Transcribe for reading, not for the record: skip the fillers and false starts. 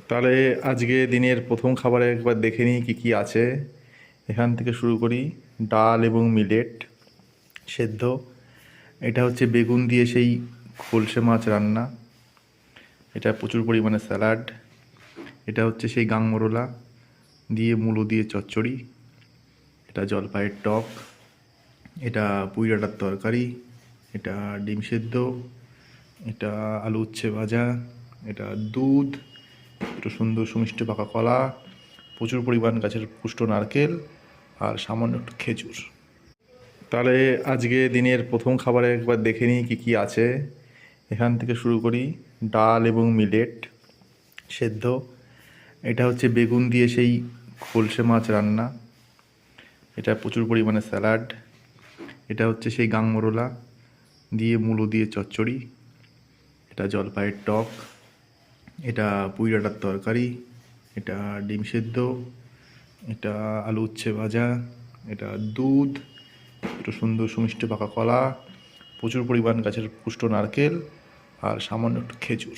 তাহলে আজকে দিনের প্রথম খাবারে একবার দেখে নিই কী কী আছে। এখান থেকে শুরু করি। ডাল এবং মিলেট সেদ্ধ। এটা হচ্ছে বেগুন দিয়ে সেই খলসে মাছ রান্না। এটা প্রচুর পরিমাণে স্যালাড। এটা হচ্ছে সেই গাংমরোলা দিয়ে মূলো দিয়ে চচ্চড়ি। এটা জলপাইয়ের টক। এটা পুঁই ডাঁটার তরকারি। এটা ডিম সেদ্ধ। এটা আলু উচ্ছে ভাজা। এটা দুধ। একটু সুন্দর সুমিষ্টি পাকা কলা, প্রচুর পরিমাণ গাছের পুষ্ট নারকেল, আর সামান্য একটু খেজুর। তাহলে আজকে দিনের প্রথম খাবারে একবার দেখে নিই কী কী আছে। এখান থেকে শুরু করি। ডাল এবং মিলেট সেদ্ধ। এটা হচ্ছে বেগুন দিয়ে সেই খলসে মাছ রান্না। এটা প্রচুর পরিমাণে স্যালাড। এটা হচ্ছে সেই গাংমরোলা দিয়ে মূলো দিয়ে চচ্চড়ি। এটা জলপাইয়ের টক। এটা পুঁই ডাঁটার তরকারি। এটা ডিম সেদ্ধ। এটা আলু উচ্ছে ভাজা। এটা দুধ। একটু সুন্দর সুমিষ্টি পাকা কলা, প্রচুর পরিমাণ গাছের পুষ্ট নারকেল, আর সামান্য একটু খেজুর।